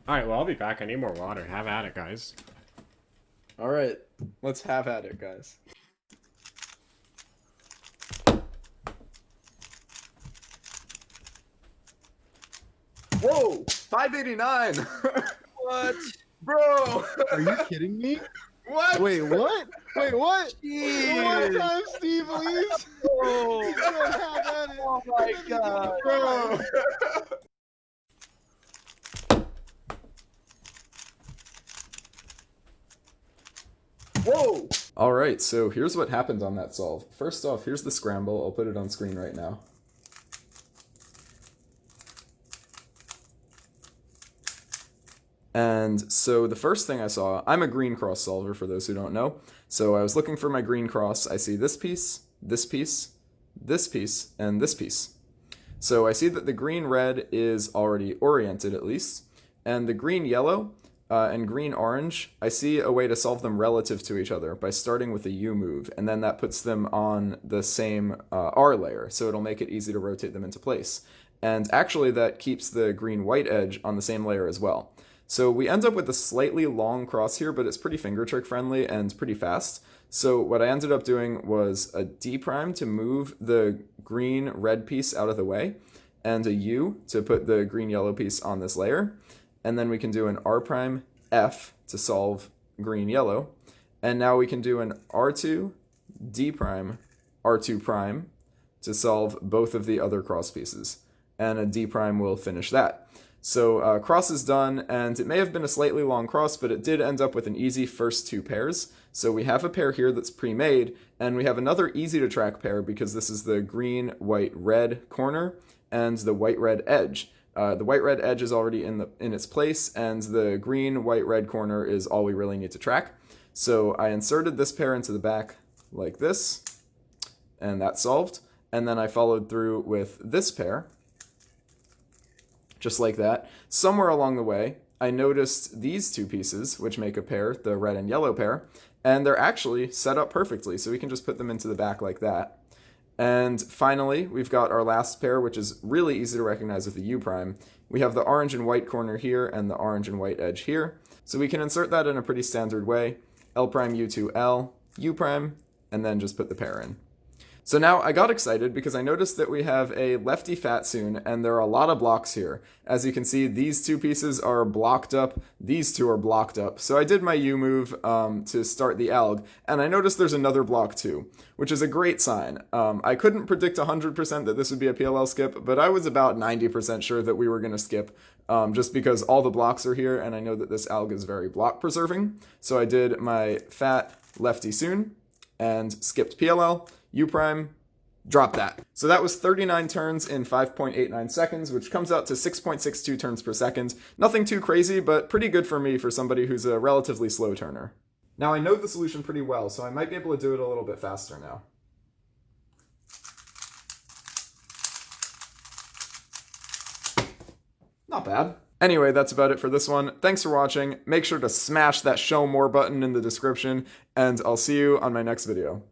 Alright, well, I'll be back. I need more water. Have at it, guys. All right, let's have at it, guys. Whoa, 589. What? Bro. Are you kidding me? What? Wait, what? Wait, what? One Jeez. time, Steve leaves. Oh, Let's have at it. oh my god, bro. Whoa. All right, so here's what happened on that solve. First off, here's the scramble. I'll put it on screen right now. And so the first thing I saw, I'm a green cross solver for those who don't know. So I was looking for my green cross. I see this piece, this piece, this piece, and this piece. So I see that the green-red is already oriented at least. And the green-yellow and green-orange, I see a way to solve them relative to each other by starting with a U move. And then that puts them on the same R layer. So it'll make it easy to rotate them into place. And actually that keeps the green-white edge on the same layer as well. So we end up with a slightly long cross here, but it's pretty finger trick friendly and pretty fast. So what I ended up doing was a D prime to move the green red piece out of the way, and a U to put the green yellow piece on this layer. And then we can do an R prime F to solve green yellow. And now we can do an R2 D prime R2 prime to solve both of the other cross pieces. And a D prime will finish that. So cross is done, and it may have been a slightly long cross, but it did end up with an easy first two pairs. So we have a pair here that's pre-made, and we have another easy-to-track pair because this is the green, white, red corner and the white, red edge. The white, red edge is already in its place, and the green, white, red corner is all we really need to track. So I inserted this pair into the back like this, and that's solved. And then I followed through with this pair, just like that. Somewhere along the way, I noticed these two pieces, which make a pair, the red and yellow pair, and they're actually set up perfectly, so we can just put them into the back like that. And finally, we've got our last pair, which is really easy to recognize with the U prime. We have the orange and white corner here and the orange and white edge here. So we can insert that in a pretty standard way. L prime, U2, L, U prime, and then just put the pair in. So now I got excited because I noticed that we have a lefty fat soon, and there are a lot of blocks here. As you can see, these two pieces are blocked up, these two are blocked up. So I did my U move to start the alg, and I noticed there's another block too, which is a great sign. I couldn't predict 100% that this would be a PLL skip, but I was about 90% sure that we were going to skip just because all the blocks are here, and I know that this alg is very block preserving. So I did my fat lefty soon and skipped PLL. U prime, drop that. So that was 39 turns in 5.89 seconds, which comes out to 6.62 turns per second. Nothing too crazy, but pretty good for me for somebody who's a relatively slow turner. Now I know the solution pretty well, so I might be able to do it a little bit faster now. Not bad. Anyway, that's about it for this one. Thanks for watching. Make sure to smash that show more button in the description, and I'll see you on my next video.